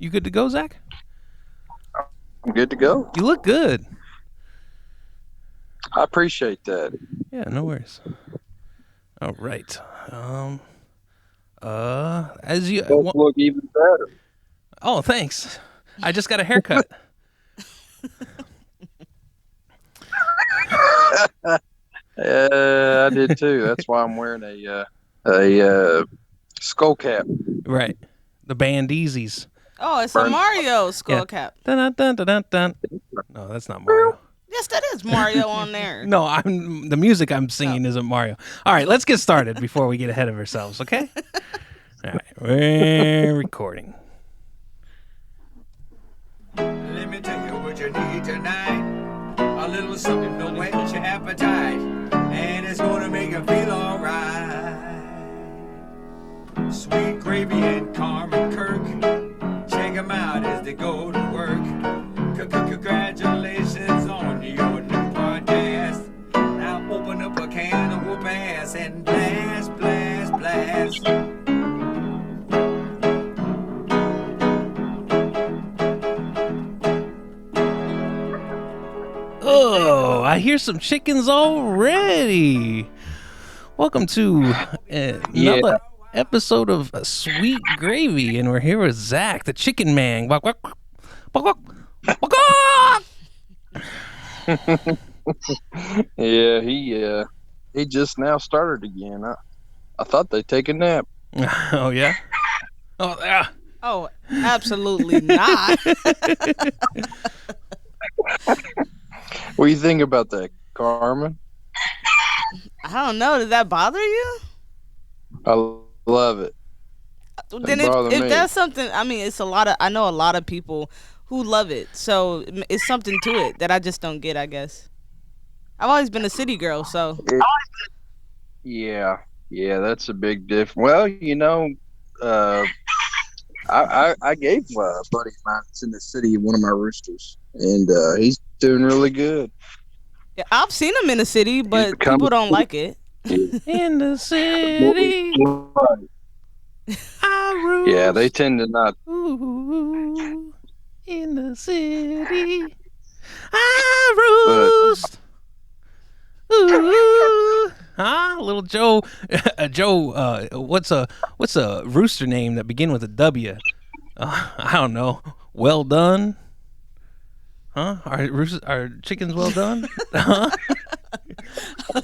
You good to go, Zach? I'm good to go. You look good. I appreciate that. Yeah, no worries. All right. Um. As you. Both look even better. Oh, thanks. I just got a haircut. I did too. That's why I'm wearing a skull cap. Right. The Bandeesies. Oh, it's a Burn. Mario Yeah. skull cap. Dun dun dun dun dun. No, that's not Mario. Yes, that is Mario on there. No, the music I'm singing isn't Mario. All right, let's get started before we get ahead of ourselves, okay? All right, we're recording. Let me tell you what you need tonight. A little something to whet your appetite, and it's gonna make you feel alright. Sweet Gravy and Carmen Kirk, check 'em out as they go to work. Congratulations on your new podcast. Now open up a can of whoop ass and blast, blast, blast. Oh, I hear some chickens already. Welcome to another episode of Sweet Gravy, and we're here with Zach, the Chicken Man. Walk, walk, walk, walk, walk, walk. Yeah, he just now started again. I thought they'd take a nap. Oh yeah. Oh yeah. Oh, absolutely not. What do you think about that, Carmen? I don't know. Does that bother you? I love it. Then bother if me. that's something, I mean, it's a lot of. I know a lot of people who love it, so it's something to it that I just don't get. I guess I've always been a city girl, so Yeah, that's a big difference. Well, I gave a buddy of mine that's in the city one of my roosters, and he's doing really good. yeah, I've seen them in the city, but become- people don't like it. In the city, I roost. Yeah, they tend to not. Ooh, in the city, I roost. Ooh, huh? Little Joe, Joe. What's a rooster name that begin with a W? I don't know. Well done. Huh? Are chickens well done? Huh?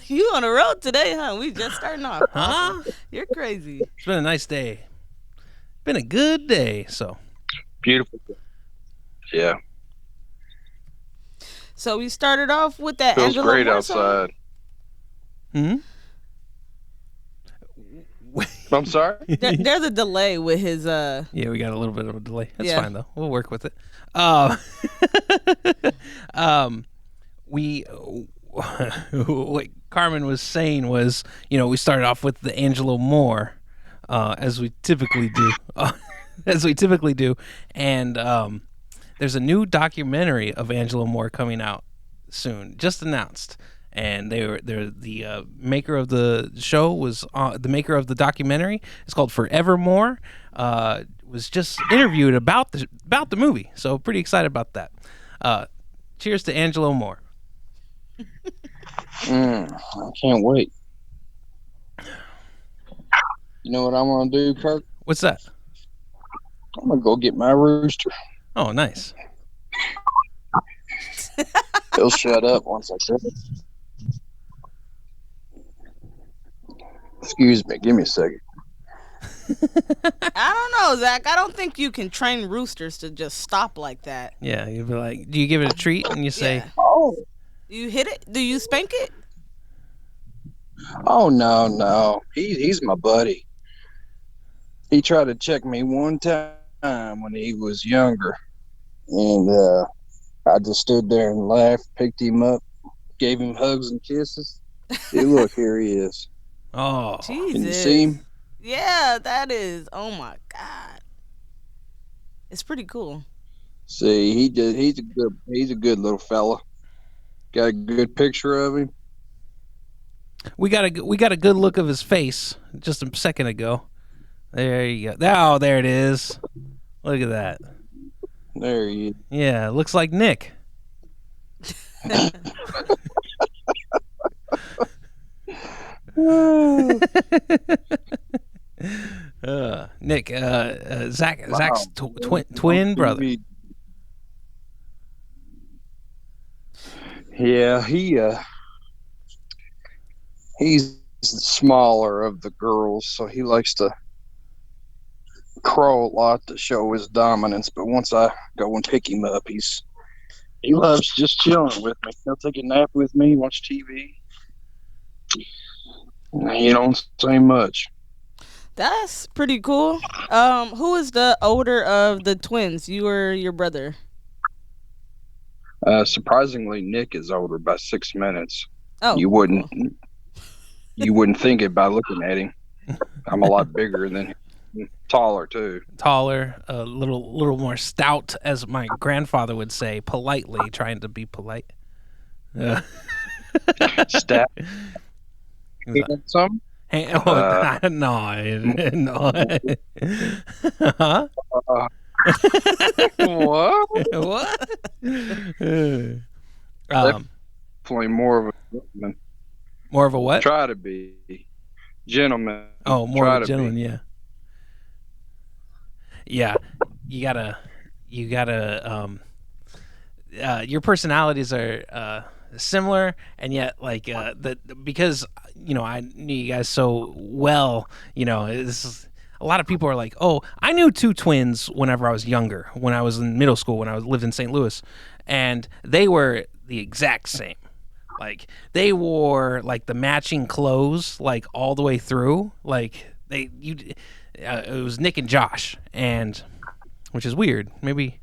You on the road today, huh? We just starting off. Huh? You're crazy. It's been a nice day. Been a good day. So Beautiful. Yeah, So we started off with that feels Angela great Moore song. outside. Hmm? I'm sorry. There's a delay with his Yeah, we got a little bit of a delay. That's Yeah. fine though. We'll work with it. We what Carmen was saying was, we started off with the Angelo Moore, as we typically do, and there's a new documentary of Angelo Moore coming out soon, just announced. And they're the maker of the show was the maker of the documentary. It's called Forevermore. Was just interviewed about the movie, so pretty excited about that. Cheers to Angelo Moore. I can't wait. You know what I'm gonna do, Kirk? What's that? I'm gonna go get my rooster. Oh, nice. He'll shut up once I say it. Excuse me. Give me a second. I don't know, Zach. I don't think you can train roosters to just stop like that. Yeah, you'd be like, do you give it a treat and you say, Yeah. Oh. Do you hit it? Do you spank it? Oh no. He's my buddy. He tried to check me one time when he was younger, and I just stood there and laughed, picked him up, gave him hugs and kisses. See, look, here he is. oh, Jesus. Can you see him? Yeah, that is. Oh my God. It's pretty cool. See, he's a good little fella. Got a good picture of him. we got a good look of his face just a second ago. There you go. Oh, there it is. Look at that. There you. Yeah, looks like Nick. Nick, Zach's twin brother. Yeah, he's the smaller of the girls, so he likes to crow a lot to show his dominance. But once I go and pick him up, he loves just chilling with me. He'll take a nap with me, watch TV. He don't say much. That's pretty cool. Who is the older of the twins? You or your brother? Surprisingly, Nick is older by 6 minutes. Oh, You wouldn't think it by looking at him. I'm a lot bigger than him, taller too. Taller, a little more stout, as my grandfather would say, politely, trying to be polite. Stat. Some. Hey, no. Huh? What? What? Definitely more of a gentleman. More of a what? Try to be gentleman. Oh, more Try of a to gentleman, be. yeah. Yeah, you gotta. Your personalities are similar, and yet because I knew you guys so well. A lot of people are like, oh, I knew two twins whenever I was younger, when I was in middle school, when I lived in St. Louis, and they were the exact same. Like they wore like the matching clothes like all the way through. Like it was Nick and Josh, and which is weird. Maybe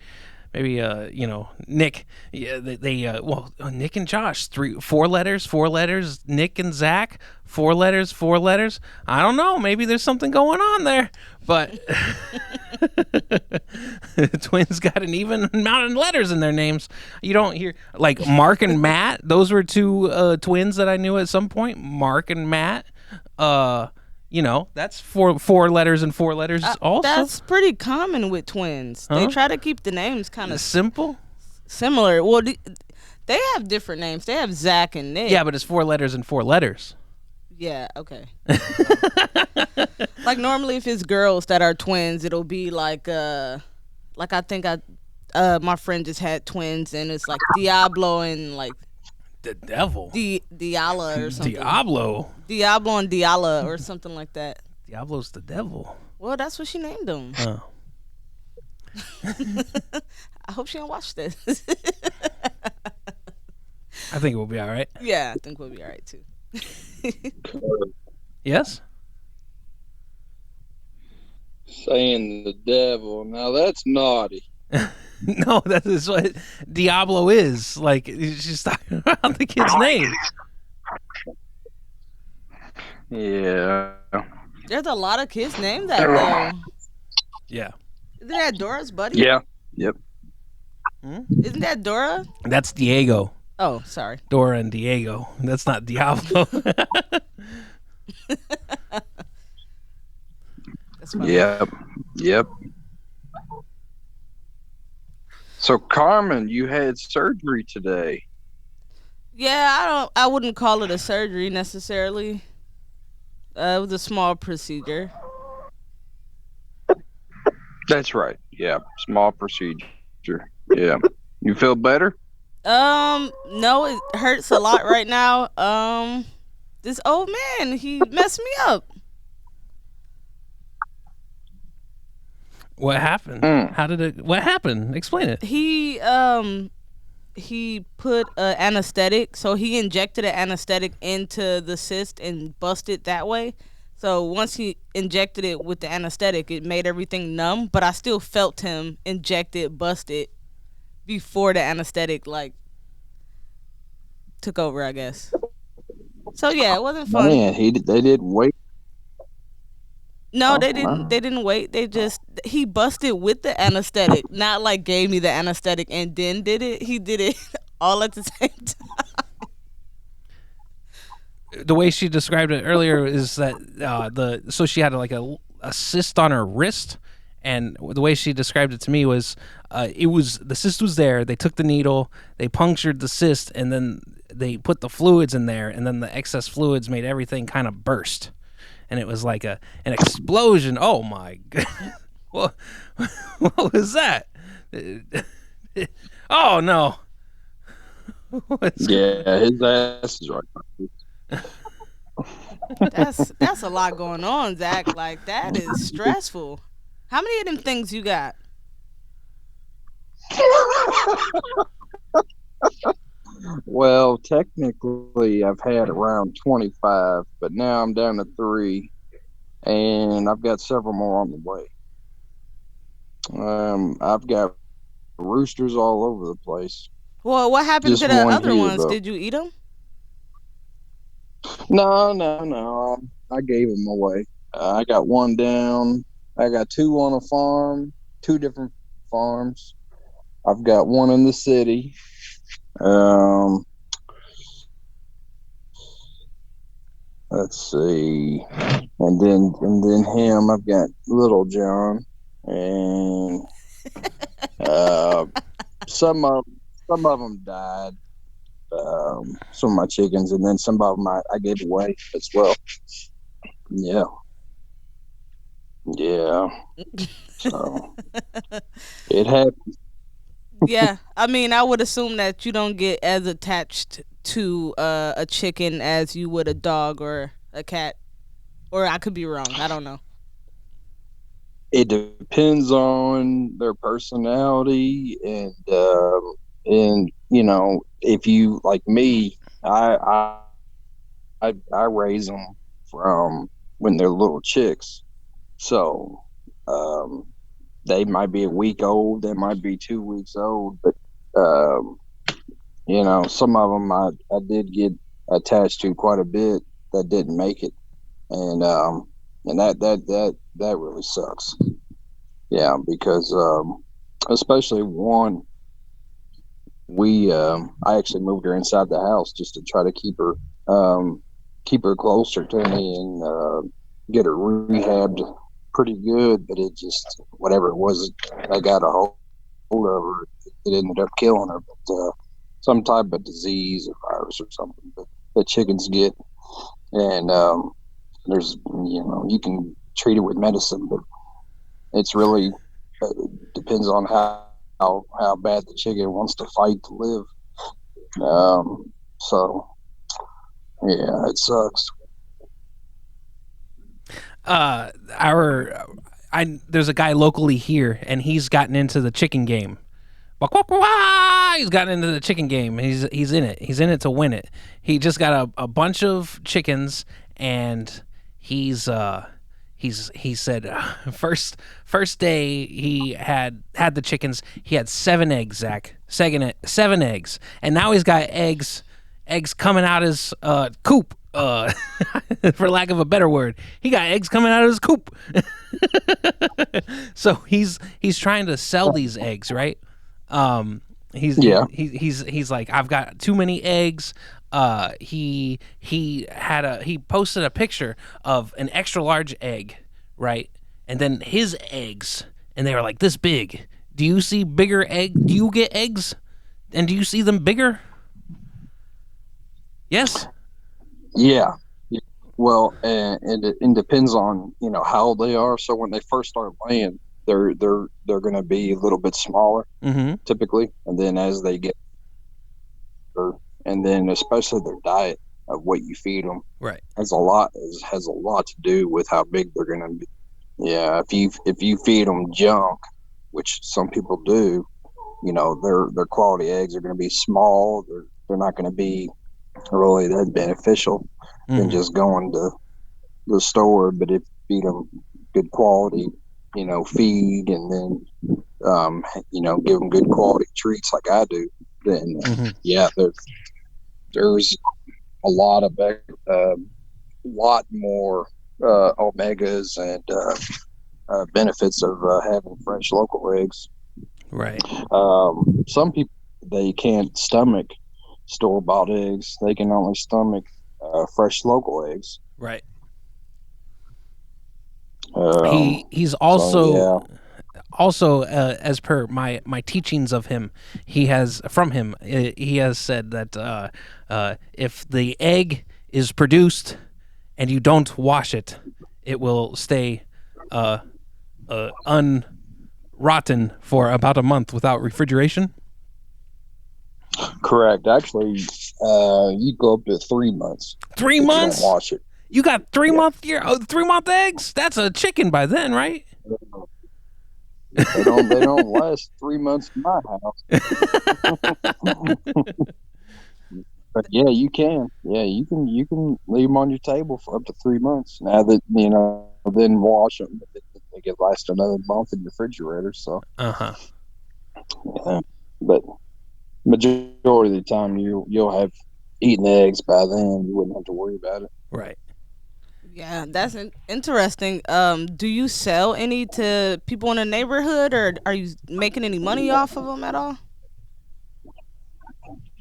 Nick. Yeah, Nick and Josh, 4 letters. Nick and Zach, 4 letters. I don't know. Maybe there's something going on there, but the twins got an even amount of letters in their names. You don't hear like Mark and Matt. Those were 2 twins that I knew at some point. Mark and Matt. That's 4 letters and 4 letters also. That's pretty common with twins. Huh? They try to keep the names kind of Simple. similar. Well, they have different names. They have Zach and Nick. Yeah, but it's 4 letters and 4 letters. Yeah, okay. Like normally if it's girls that are twins, it'll be like I think my friend just had twins and it's like Diablo and like The devil. Diala or something. Diablo. Diablo and Diala or something like that. Diablo's the devil. Well, that's what she named them. Oh. I hope she don't watch this. I think we'll be all right. Yeah, I think we'll be all right too. Yes? Saying the devil. Now that's naughty. No, that is what Diablo is. Like, she's talking about the kid's name. Yeah. There's a lot of kids named that though. Yeah. Isn't that Dora's buddy? Yeah. Yep. Isn't that Dora? That's Diego. Oh, sorry. Dora and Diego. That's not Diablo. That's funny. Yep. So Carmen, you had surgery today. Yeah, I wouldn't call it a surgery necessarily. It was a small procedure. That's right. Yeah. Small procedure. Yeah. You feel better? No, it hurts a lot right now. This old man, he messed me up. What happened? What happened? Explain it. He put an anesthetic, so he injected an anesthetic into the cyst and busted that way. So once he injected it with the anesthetic, it made everything numb, but I still felt him inject it, bust it before the anesthetic took over, I guess. So yeah, it wasn't fun. Man, they did wait. No, Oh, they didn't. wow. They didn't wait. He busted with the anesthetic, not like gave me the anesthetic and then did it. He did it all at the same time. The way she described it earlier is that so she had like a cyst on her wrist, And the way she described it to me was, the cyst was there. They took the needle, they punctured the cyst, and then they put the fluids in there, and then the excess fluids made everything kind of burst, and it was like an explosion. Oh my god! What was that? Oh no! Yeah, his ass is right. That's a lot going on, Zach. Like, that is stressful. How many of them things you got? Well, technically, I've had around 25, but now I'm down to 3, and I've got several more on the way. I've got roosters all over the place. Well, what happened Just to the one other here, ones? though. Did you eat them? No. I gave them away. I got one down. I got 2 on a farm, 2 different farms. I've got one in the city. Let's see, and then him. I've got Little John, and some of them died. Some of my chickens, and then some of them I gave away as well. Yeah. So it happened. Yeah, I mean, I would assume that you don't get as attached to a chicken as you would a dog or a cat, or I could be wrong. I don't know. It depends on their personality, and if you like me, I raise them from when they're little chicks. So they might be a week old, they might be 2 weeks old, but some of them I did get attached to quite a bit that didn't make it, and that really sucks. Yeah, because especially one, I actually moved her inside the house just to try to keep her closer to me and get her rehabbed pretty good, but it just, whatever it was, I got a hold of her. It ended up killing her, but some type of disease or virus or something that chickens get. And there's, you can treat it with medicine, but it's really depends on how bad the chicken wants to fight to live. So yeah, it sucks. There's a guy locally here, and he's gotten into the chicken game. He's gotten into the chicken game. He's in it. He's in it to win it. He just got a bunch of chickens, and he said first day he had the chickens, he had 7 eggs, Zach. 7 eggs, and now he's got eggs coming out his coop. For lack of a better word, he got eggs coming out of his coop. So he's trying to sell these eggs, right? He's like, I've got too many eggs. He posted a picture of an extra large egg, right? And then his eggs, and they were like this big. Do you see bigger egg? Do you get eggs? And do you see them bigger? Yes. Yeah. Well, and it depends on how old they are. So when they first start laying, they're going to be a little bit smaller, typically, and then as they get, and then especially their diet of what you feed them, right, has a lot to do with how big they're going to be. Yeah, if you feed them junk, which some people do, their quality eggs are going to be small. They're not going to be really that beneficial than just going to the store. But if you feed them good quality, feed, and then give them good quality treats like I do, then there's a lot more omegas and benefits of having fresh local eggs. Right. Some people, they can't stomach store-bought eggs. They can only stomach fresh local eggs. Right. He's also also, as per my teachings of him, he has said that if the egg is produced and you don't wash it, it will stay unrotten for about a month without refrigeration. Correct. Actually, you go up to 3 months. 3 if you months? don't wash it. You got 3-month eggs? That's a chicken by then, right? They don't last 3 months in my house. But yeah, you can. Yeah, you can leave them on your table for up to 3 months. Now that then wash them. They could last another month in your refrigerator. So, Uh-huh. yeah. But majority of the time, you'll have eaten eggs by then. You wouldn't have to worry about it. Right. Yeah, that's interesting. Do you sell any to people in the neighborhood, or are you making any money off of them at all?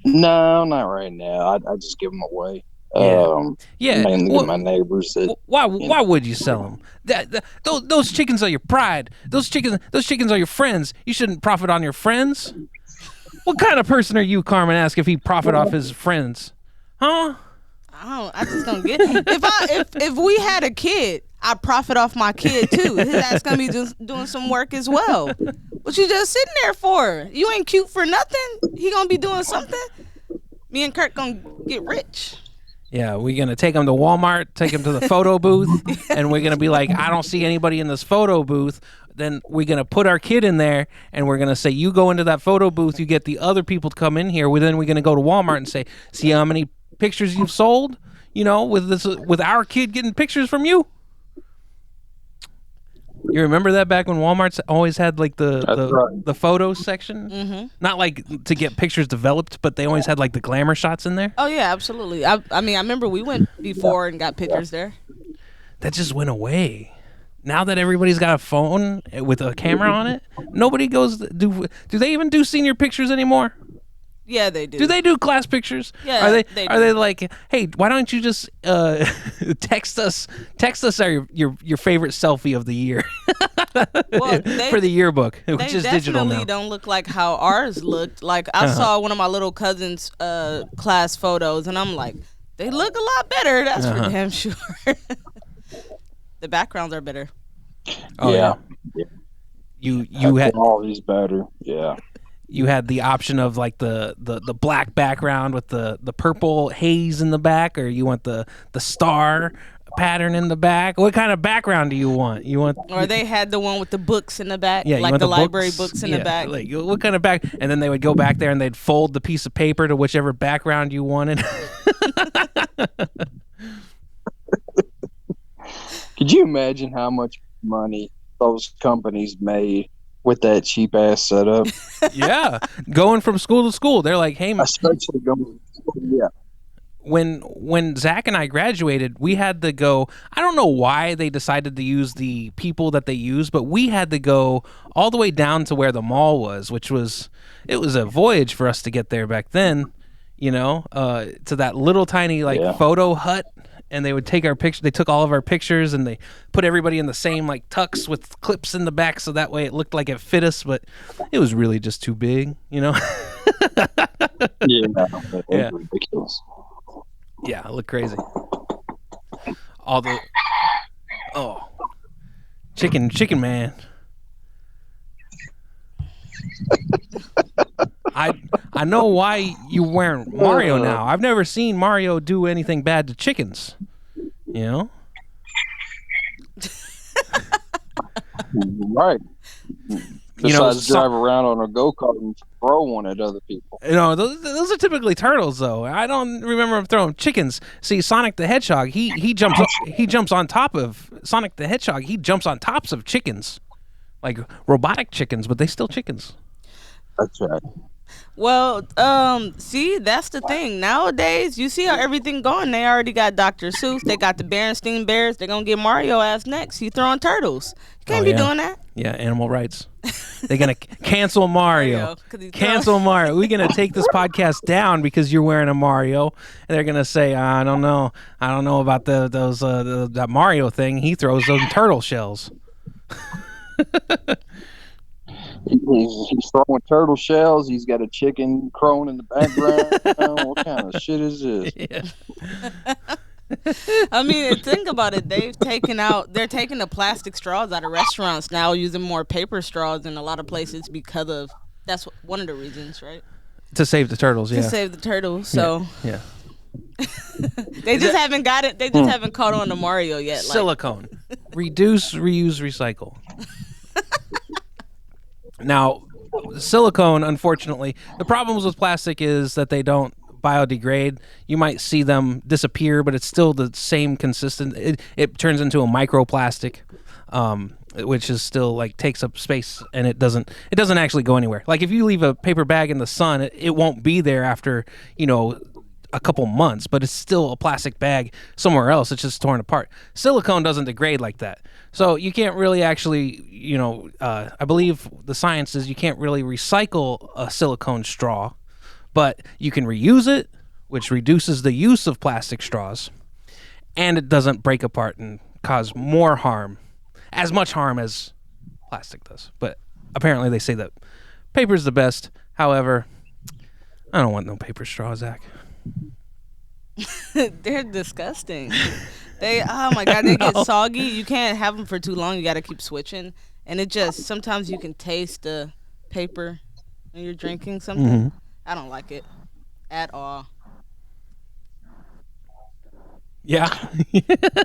No, not right now. I just give them away. Yeah. Yeah. Mainly to my neighbors. Why would you sell them? Those chickens are your pride. Those chickens are your friends. You shouldn't profit on your friends. What kind of person are you, Carmen? Ask if he profit off his friends, huh? I just don't get it. If we had a kid, I profit off my kid too. His ass gonna be just doing some work as well. What you just sitting there for? You ain't cute for nothing. He gonna be doing something. Me and Kurt gonna get rich. Yeah, we're gonna take him to Walmart, take him to the photo booth, and we're gonna be like, I don't see anybody in this photo booth. Then we're gonna put our kid in there, and we're gonna say, you go into that photo booth, you get the other people to come in here. Then we're gonna go to Walmart and say, see how many pictures you've sold, with our kid getting pictures from you. You remember that back when Walmart's always had like the photo section? Mm-hmm. Not like to get pictures developed, but they always had like the glamour shots in there. Oh yeah, absolutely. I mean, I remember we went before and got pictures there. That just went away. Now that everybody's got a phone with a camera on it, nobody goes. Do they even do senior pictures anymore? Yeah, they do. Do they do class pictures? Yeah, are they like, hey, why don't you just text us your favorite selfie of the year for the yearbook, which is digital now. They definitely don't look like how ours looked. Like I saw one of my little cousin's class photos, and I'm like, they look a lot better. That's for damn sure. The backgrounds are better. Oh yeah. You had always better. Yeah. You had the option of like the black background with the purple haze in the back, or you want the star pattern in the back. What kind of background do you want? Or they had the one with the books in the back, yeah, like the library books in the back. Like what kind of back? And then they would go back there and they'd fold the piece of paper to whichever background you wanted. Could you imagine how much money those companies made with that cheap ass setup? Yeah, going from school to school, they're like, "Hey, especially going, yeah." When Zach and I graduated, we had to go. I don't know why they decided to use the people that they used, but we had to go all the way down to where the mall was, it was a voyage for us to get there back then. To that little tiny photo hut. And they would take our picture. They took all of our pictures, and they put everybody in the same like tux with clips in the back, so that way it looked like it fit us. But it was really just too big, Yeah, ridiculous. Yeah, it looked crazy. Chicken man. I know why you're wearing Mario now. I've never seen Mario do anything bad to chickens. Right. Besides drive around on a go-kart and throw one at other people. Those are typically turtles, though. I don't remember him throwing chickens. See, Sonic the Hedgehog, he jumps on top of Sonic the Hedgehog. He jumps on tops of chickens, like robotic chickens, but they still chickens. That's right. Well, see, that's the thing. Nowadays, you see how everything going. They already got Dr. Seuss. They got the Berenstein Bears. They're going to get Mario ass next. He throwing turtles. You can't be doing that. Yeah, animal rights. They're going to cancel Mario. Cancel Mario. We're going to take this podcast down because you're wearing a Mario. And they're going to say, I don't know about that Mario thing. He throws those turtle shells. He's throwing turtle shells. He's got a chicken crowing in the background. What kind of shit is this? Yeah. I mean, think about it. They're taking the plastic straws out of restaurants now, using more paper straws in a lot of places because of one of the reasons, right? To save the turtles, yeah. To save the turtles. So Yeah. they just haven't got it. They just haven't caught on to Mario yet. Like, Silicone. Reduce, reuse, recycle. Now, silicone, unfortunately, the problems with plastic is that they don't biodegrade. You might see them disappear, but it's still the same consistent. It turns into a microplastic, which is still like takes up space, and it doesn't actually go anywhere. Like if you leave a paper bag in the sun, it won't be there after a couple months, but it's still a plastic bag somewhere else. It's just torn apart. Silicone doesn't degrade like that. So you can't really actually, I believe the science is you can't really recycle a silicone straw, but you can reuse it, which reduces the use of plastic straws, and it doesn't break apart and cause more harm, as much harm as plastic does. But apparently they say that paper's the best. However, I don't want no paper straw, Zach. they're disgusting. Oh my God, they get soggy. You can't have them for too long. You got to keep switching. And sometimes you can taste the paper when you're drinking something. Mm-hmm. I don't like it at all. Yeah.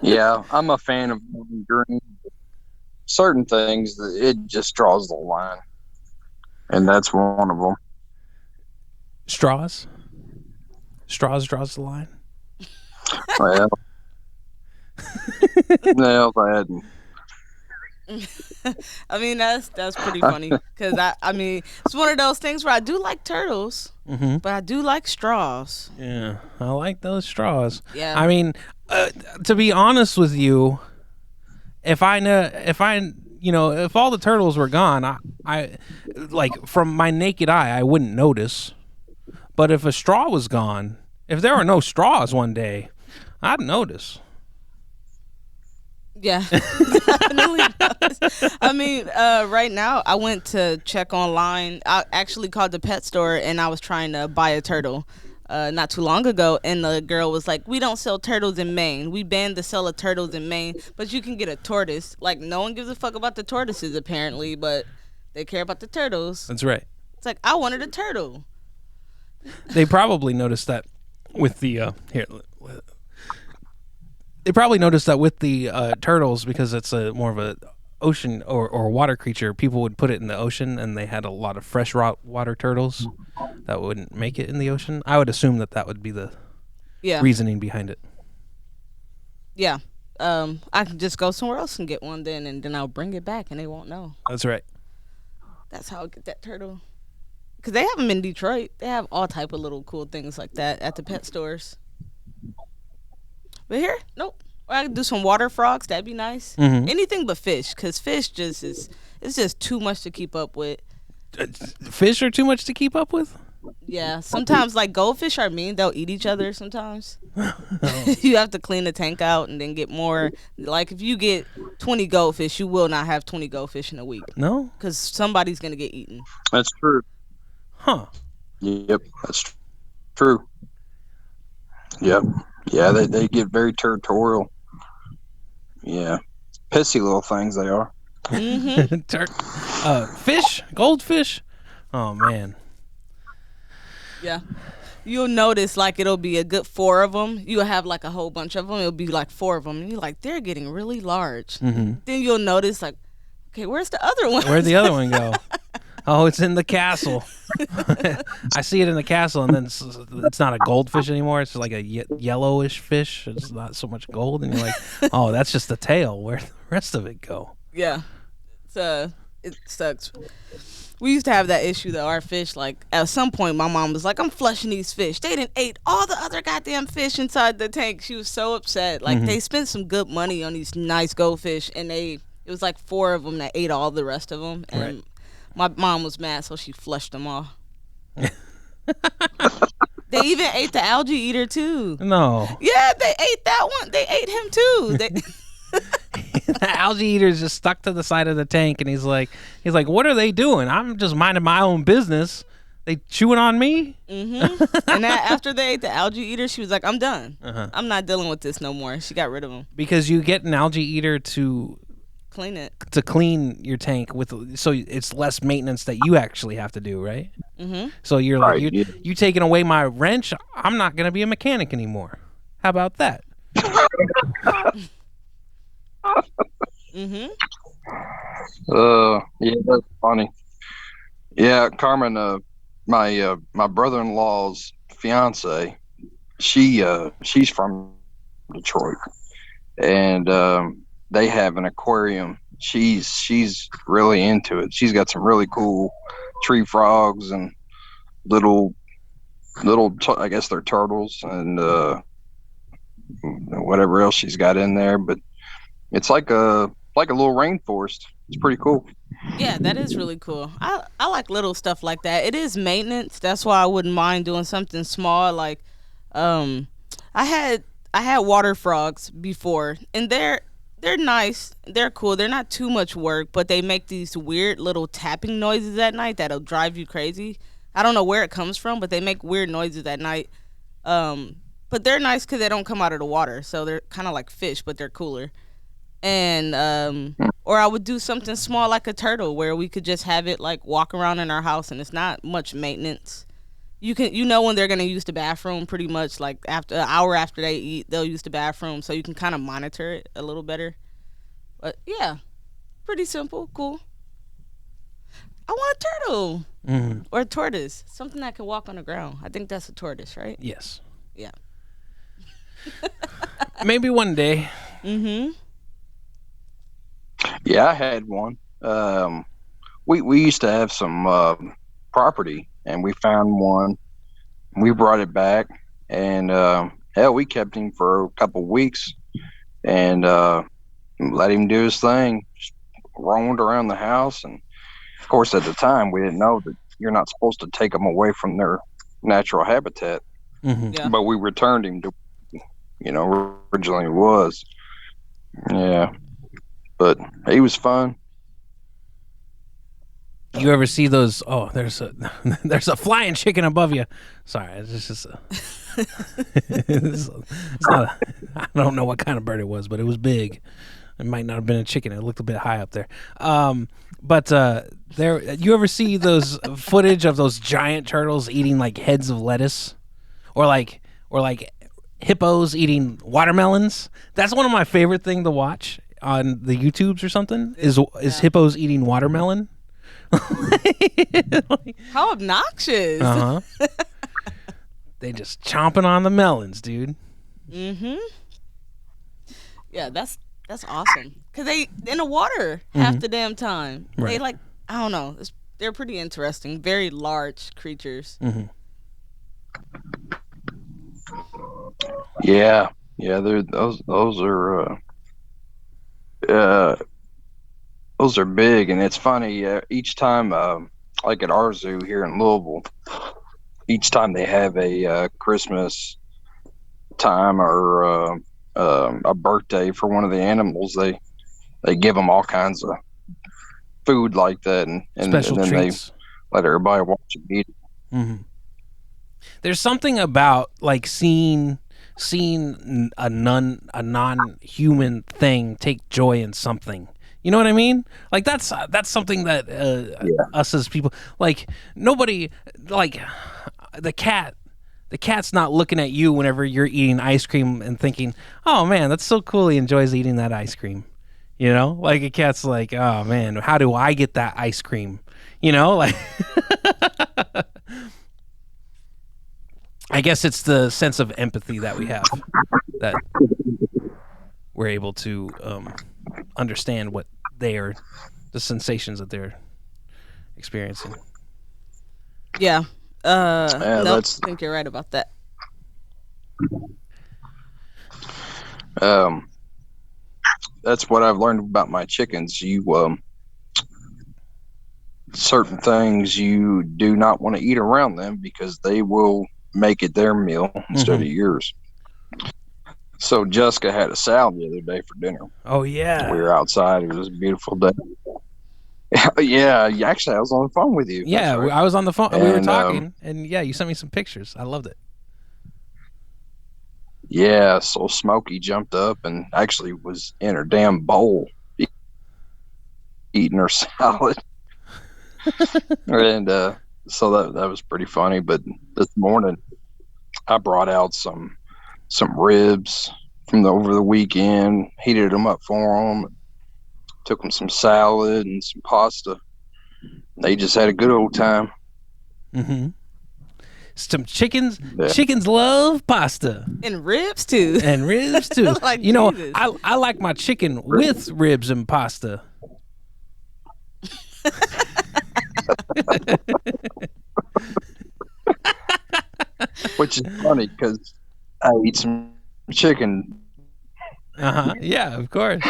Yeah, I'm a fan of green. Certain things, it just draws the line. And that's one of them. Straws? Straws draws the line? Well, no, that. I mean, that's pretty funny because I mean, it's one of those things where I do like turtles, but I do like straws. Yeah, I like those straws. Yeah. I mean, to be honest with you, if all the turtles were gone, I like from my naked eye, I wouldn't notice. But if a straw was gone, if there were no straws one day, I'd notice. Yeah, definitely does. I mean, right now I went to check online. I actually called the pet store and I was trying to buy a turtle not too long ago, and the girl was like, "We don't sell turtles in Maine. We banned the sale of turtles in Maine, but you can get a tortoise." Like, no one gives a fuck about the tortoises apparently, but they care about the turtles. That's right. It's like, I wanted a turtle. They probably noticed that with the They probably noticed that with the turtles, because it's more of a ocean or water creature. People would put it in the ocean, and they had a lot of fresh water turtles that wouldn't make it in the ocean. I would assume that would be the reasoning behind it. Yeah. I can just go somewhere else and get one then, and then I'll bring it back, and they won't know. That's right. That's how I get that turtle. Because they have them in Detroit. They have all type of little cool things like that at the pet stores. But here, nope. Or I could do some water frogs. That'd be nice. Mm-hmm. Anything but fish, because fish it's just too much to keep up with. Fish are too much to keep up with? Yeah. Sometimes, like, goldfish are mean. They'll eat each other sometimes. You have to clean the tank out and then get more. Like, if you get 20 goldfish, you will not have 20 goldfish in a week. No? Because somebody's going to get eaten. That's true. Huh. Yep, that's true. Yep. Yeah, they get very territorial. Yeah. Pissy little things they are. Mm-hmm. Fish? Goldfish? Oh, man. Yeah. You'll notice, like, it'll be a good 4 of them. You'll have, like, a whole bunch of them. It'll be, like, 4 of them. And you're like, they're getting really large. Mm-hmm. Then you'll notice, like, okay, where's the other one? Where'd the other one go? Oh, it's in the castle. I see it in the castle, and then it's not a goldfish anymore. It's like a yellowish fish. It's not so much gold, and you're like, oh, that's just the tail. Where'd the rest of it go? Yeah. It sucks. We used to have that issue, though. Our fish, like, at some point, my mom was like, I'm flushing these fish. They didn't ate all the other goddamn fish inside the tank. She was so upset. Like, they spent some good money on these nice goldfish, and it was like 4 of them that ate all the rest of them. And right. My mom was mad, so she flushed them all. They even ate the algae eater, too. No. Yeah, they ate that one. They ate him, too. The algae eater's just stuck to the side of the tank, and he's like, what are they doing? I'm just minding my own business. They chewing on me? Mm-hmm. And after they ate the algae eater, she was like, I'm done. I'm not dealing with this no more. She got rid of him. Because you get an algae eater to clean your tank so it's less maintenance that you actually have to do, right? Mm-hmm. So you're like, you taking away my wrench, I'm not gonna be a mechanic anymore. How about that? Mm-hmm. Yeah, that's funny. Yeah, Carmen, my brother-in-law's fiance, she's from Detroit, and they have an aquarium. She's really into it. She's got some really cool tree frogs and little I guess they're turtles and whatever else she's got in there. But it's like a little rainforest. It's pretty cool. Yeah, that is really cool. I like little stuff like that. It is maintenance. That's why I wouldn't mind doing something small. Like, I had water frogs before, and they're nice. They're cool. They're not too much work, but they make these weird little tapping noises at night that'll drive you crazy. I don't know where it comes from, but they make weird noises at night. But they're nice because they don't come out of the water, so they're kind of like fish, but they're cooler. And or I would do something small like a turtle, where we could just have it like walk around in our house, and it's not much maintenance. You know when they're gonna use the bathroom, pretty much like after an hour after they eat, they'll use the bathroom, so you can kind of monitor it a little better. But yeah, pretty simple, cool. I want a turtle or a tortoise, something that can walk on the ground. I think that's a tortoise, right? Yes. Yeah. Maybe one day. Mm-hmm. Yeah, I had one. We used to have some property, and we found one. We brought it back, and hell, we kept him for a couple weeks, and let him do his thing. Just roamed around the house, and of course, at the time, we didn't know that you're not supposed to take them away from their natural habitat. Mm-hmm. Yeah. But we returned him to, originally he was. Yeah, but he was fun. You ever see those? Oh, there's a flying chicken above you. Sorry, it's just it's not. I don't know what kind of bird it was, but it was big. It might not have been a chicken. It looked a bit high up there. But you ever see those footage of those giant turtles eating like heads of lettuce, or like hippos eating watermelons? That's one of my favorite thing to watch on the YouTubes or something. Is hippos eating watermelon? How obnoxious. Uh huh. They just chomping on the melons, dude. Mm-hmm. Yeah, that's awesome. Cause they in the water half the damn time. Right. They like, I don't know. They're pretty interesting. Very large creatures. Mm-hmm. Yeah, those are those are big, and it's funny. Each time, like at our zoo here in Louisville, each time they have a Christmas time or a birthday for one of the animals, they give them all kinds of food like that, and Special then treats. they let everybody watch it eat it. Mm-hmm. There's something about like seeing a non-human thing take joy in something. You know what I mean? Like that's something that us as people, like, nobody, like the cat's not looking at you whenever you're eating ice cream and thinking, oh man, that's so cool, he enjoys eating that ice cream. You know, like a cat's like, oh man, how do I get that ice cream? You know, like I guess it's the sense of empathy that we have that we're able to understand what the sensations that they're experiencing. Yeah. Nope, that's I think you're right about that. that's what I've learned about my chickens. Certain things you do not want to eat around them because they will make it their meal instead of yours. So Jessica had a salad the other day for dinner. Oh We yeah. were outside. It was a beautiful day. Yeah, actually, I was on the phone with you. Yeah, That's right. I was on the phone. We were And, talking, and yeah, you sent me some pictures. I loved it. Yeah, so Smokey jumped up and actually was in her damn bowl eating her salad. And so that was pretty funny. But this morning, I brought out some ribs from over the weekend, heated them up for them, took them some salad and some pasta. They just had a good old time. Mm-hmm. Some chickens. Yeah. Chickens love pasta And ribs too. and ribs too. Like, you know, Jesus. I like my chicken with ribs and pasta. Which is funny because I eat some chicken. Yeah, of course.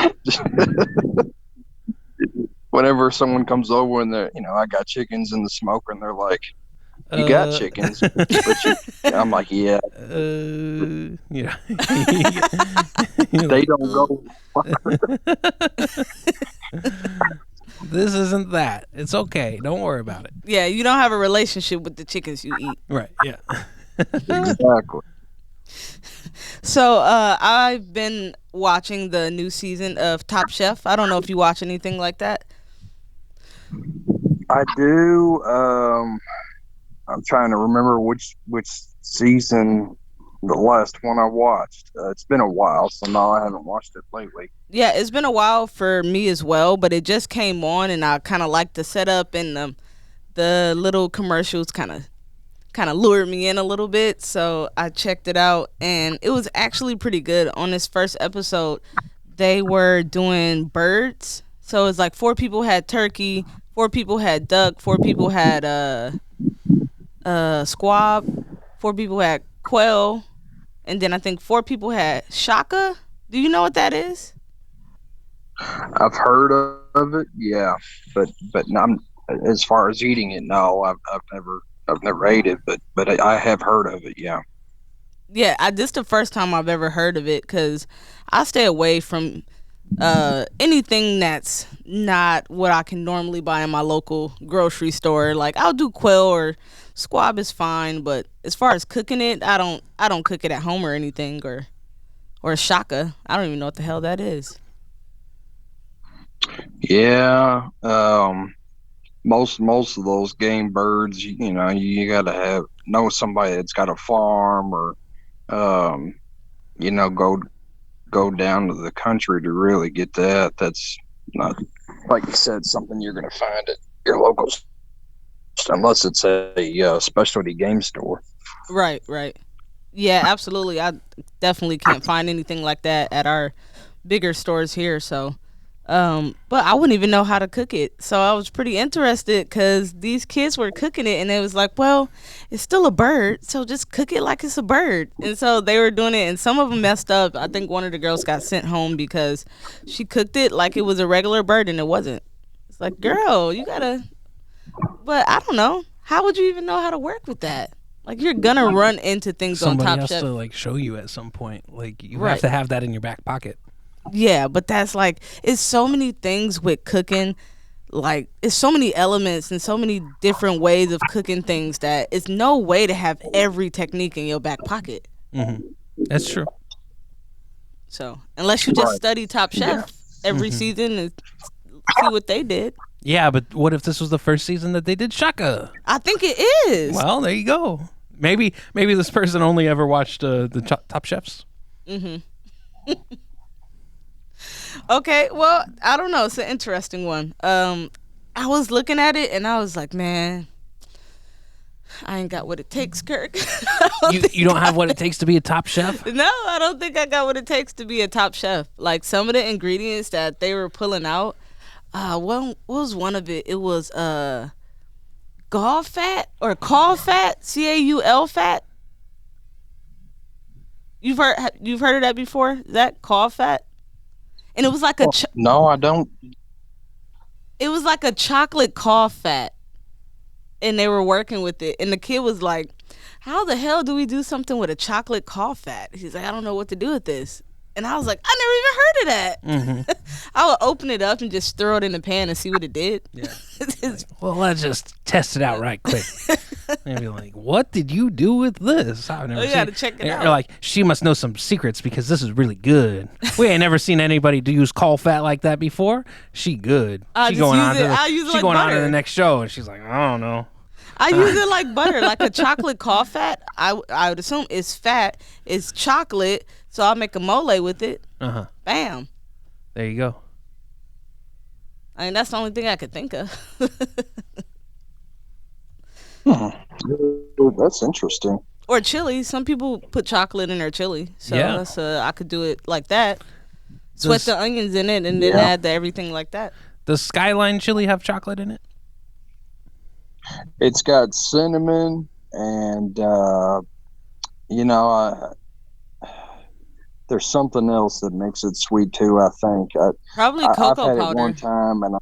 Whenever someone comes over and they're, I got chickens in the smoker, and they're like, "You got chickens?" But I'm like, "Yeah." Yeah. They don't go. This isn't that. It's okay. Don't worry about it. Yeah, you don't have a relationship with the chickens you eat. Right. Yeah. Exactly. So I've been watching the new season of Top Chef. I don't know if you watch anything like that. I do. I'm trying to remember which season the last one I watched. It's been a while, so no, I haven't watched it lately. Yeah, it's been a while for me as well, but it just came on, and I kind of like the setup and the little commercials kind of lured me in a little bit. So I checked it out, and it was actually pretty good. On this first episode, they were doing birds. So it's like 4 people had turkey, 4 people had duck, 4 people had squab, 4 people had quail, and then I think 4 people had shaka. Do you know what that is? I've heard of it, yeah, but I'm, as far as eating it, no, I've never ate it, but I have heard of it, yeah. Yeah, this is the first time I've ever heard of it because I stay away from anything that's not what I can normally buy in my local grocery store. Like, I'll do quail or squab is fine, but as far as cooking it, I don't cook it at home or anything, or shaka. I don't even know what the hell that is. Yeah, most of those game birds, you gotta know somebody that's got a farm, or go down to the country to really get that. That's not, like you said, something you're gonna find at your local, unless it's a specialty game store. Right. Yeah, absolutely. I definitely can't find anything like that at our bigger stores here. So, but I wouldn't even know how to cook it. So I was pretty interested because these kids were cooking it, and it was like, well, it's still a bird, so just cook it like it's a bird. And so they were doing it, and some of them messed up. I think one of the girls got sent home because she cooked it like it was a regular bird, and it wasn't. It's like, girl, you gotta. But I don't know. How would you even know how to work with that? Like, you're gonna run into things Somebody on Top has Chef. to like show you at some point. Like you Right. have to have that in your back pocket. Yeah, but that's like, it's so many things with cooking. Like, it's so many elements and so many different ways of cooking things that it's no way to have every technique in your back pocket. That's true. So unless you just Right. study Top Chef every season and see what they did. Yeah, but what if this was the first season that they did shaka? I think it is. Well, there you go. Maybe this person only ever watched the Top Chefs. Okay, well, I don't know. It's an interesting one. I was looking at it and I was like, man, I ain't got what it takes, Kirk. You don't have what it takes to be a top chef? No, I don't think I got what it takes to be a top chef. Like, some of the ingredients that they were pulling out, what was one of it? It was gall fat or caul fat, CAUL fat. You've heard of that before? Is that caul fat? And it was like No, I don't. it was like a chocolate caul fat, and they were working with it. And the kid was like, how the hell do we do something with a chocolate cough fat? He's like, I don't know what to do with this. And I was like, I never even heard of that. I would open it up and just throw it in the pan and see what it did. Yeah. Well, let's just test it out right quick. And be like, what did you do with this? I've never You seen gotta check it out. You're like, she must know some secrets because this is really good. We ain't never seen anybody use caul fat like that before. She good. I'll She just going use on it- to the, I'll use it she like going on to butter. the next show, and she's like, I don't know. I use it like butter, like a chocolate cough fat. I would assume it's fat. It's chocolate, so I'll make a mole with it. Bam. There you go. I mean, that's the only thing I could think of. That's interesting. Or chili. Some people put chocolate in their chili, so Yeah. that's I could do it like that. Sweat Does- the onions in it, and then Yeah. add the everything like that. Does Skyline chili have chocolate in it? It's got cinnamon and there's something else that makes it sweet too. I think Probably I've cocoa had it powder. one time, and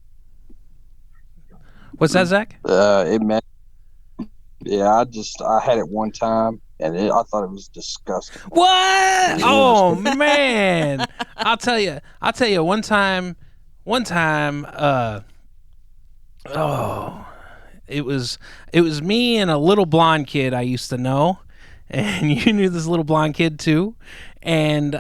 What's that, Zach? it meant. Yeah, I had it one time, and I thought it was disgusting. What? Oh man! I'll tell you. One time. It was me and a little blonde kid I used to know, and you knew this little blonde kid too. And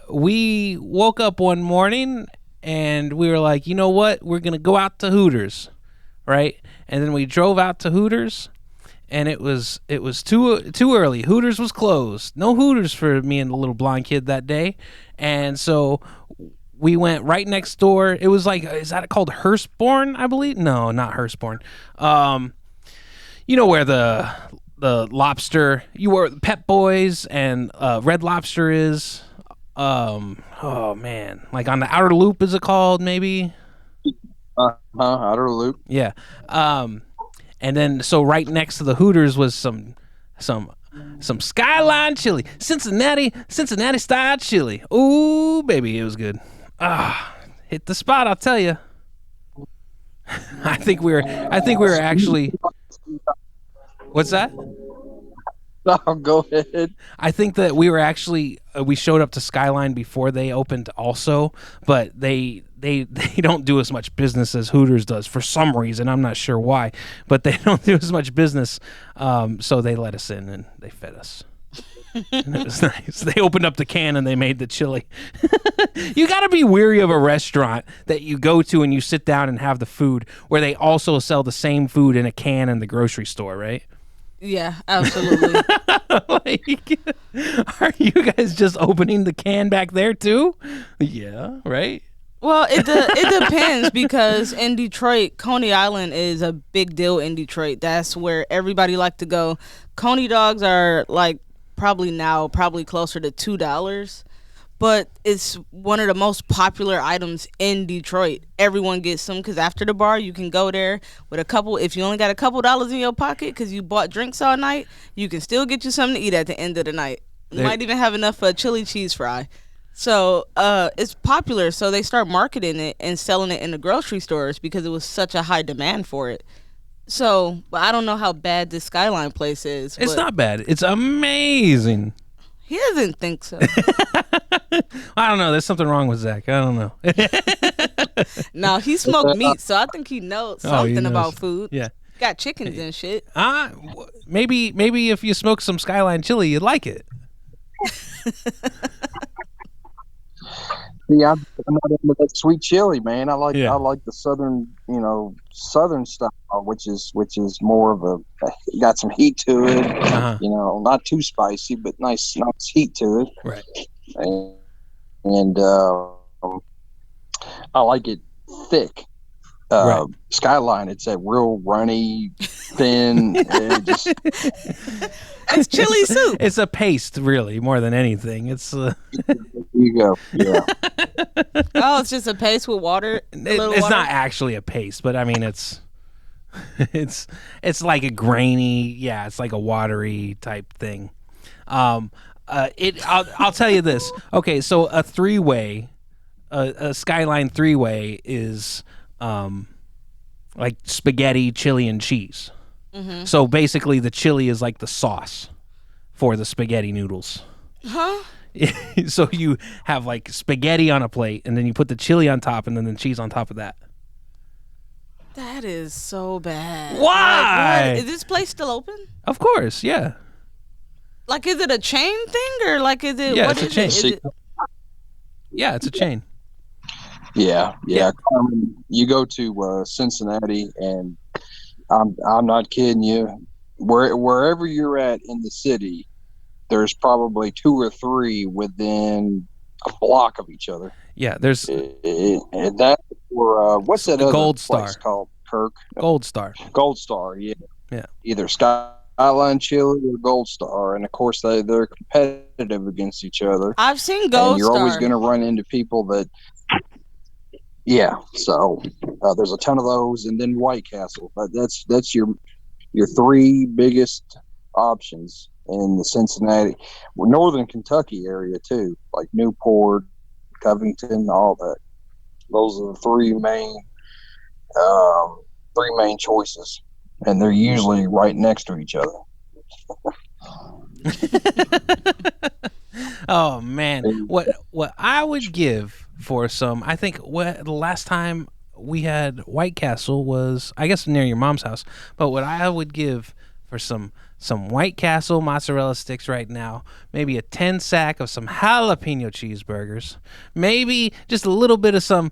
we woke up one morning and we were like, you know what? We're gonna go out to Hooters, right? And then we drove out to Hooters. And it was too early. Hooters was closed. No Hooters for me and the little blonde kid that day. And so we went right next door. It was like, is that called Hurstbourne, I believe? No, not Hurstbourne. You know where the lobster, Pep Boys and Red Lobster is. Oh man, like on the Outer Loop, is it called? Maybe. Outer Loop. Yeah. And then so right next to the Hooters was some Skyline chili, Cincinnati style chili. Ooh, baby, it was good. Hit the spot, I'll tell you. I think we were actually. What's that? No, go ahead. I think that we were actually we showed up to Skyline before they opened also, but they don't do as much business as Hooters does for some reason. I'm not sure why, but they don't do as much business. So they let us in and they fed us. And it was nice. They opened up the can and they made the chili. You got to be weary of a restaurant that you go to and you sit down and have the food where they also sell the same food in a can in the grocery store, right? Yeah, absolutely. Like, are you guys just opening the can back there too? Yeah, right? Well, it depends because in Detroit, Coney Island is a big deal in Detroit. That's where everybody like to go. Coney dogs are like probably closer to $2, but it's one of the most popular items in Detroit. Everyone gets them because after the bar, you can go there with if you only got a couple dollars in your pocket because you bought drinks all night, you can still get you something to eat at the end of the night. You might even have enough for a chili cheese fry. So it's popular, so they start marketing it and selling it in the grocery stores because it was such a high demand for it. So, but I don't know how bad this Skyline place is. It's but not bad. It's amazing. He doesn't think so. I don't know. There's something wrong with Zach. I don't know. No, he smoked meat, so I think he knows something knows. about food. Yeah. Got chickens and shit. Maybe if you smoke some Skyline chili, you'd like it. Yeah, I'm not into that sweet chili, man. I like Yeah. the southern style, which is more of got some heat to it. Uh-huh. Not too spicy, but nice heat to it. Right. And I like it thick. Right. Skyline, it's a real runny, thin. It's chili soup. It's a paste, really, more than anything. It's There you go. Yeah. Oh, it's just a paste with water. it's not actually a paste, but I mean it's like a grainy, it's like a watery type thing. I'll tell you this. Okay, so a three-way, a Skyline three-way is like spaghetti, chili, and cheese. Mm-hmm. So basically, the chili is like the sauce for the spaghetti noodles. Huh? So you have like spaghetti on a plate, and then you put the chili on top, and then the cheese on top of that. That is so bad. Why? Like, what? Is this place still open? Of course, yeah. Like, is it a chain thing or like is it? Yeah, what it's a is chain. It? Is it? Yeah, it's a chain. Yeah. Yeah. Carmen, you go to Cincinnati, and I'm not kidding you. Wherever you're at in the city, there's probably 2 or 3 within a block of each other. Yeah, there's And that's for what's that other Gold place Star. called? Kirk. Gold Star. Gold Star. Yeah. Yeah. Either Skyline Chili or Gold Star, and of course they're competitive against each other. I've seen And Gold you're always Star. going to run into people that. Yeah. So there's a ton of those, and then White Castle. That's your 3 biggest options in the Cincinnati, northern Kentucky area too, like Newport, Covington, all that. Those are the 3 main choices, and they're usually right next to each other. Oh man, what I would give for some? I think the last time we had White Castle was, I guess, near your mom's house. But what I would give for some White Castle mozzarella sticks right now, maybe a 10 sack of some jalapeno cheeseburgers, maybe just a little bit of some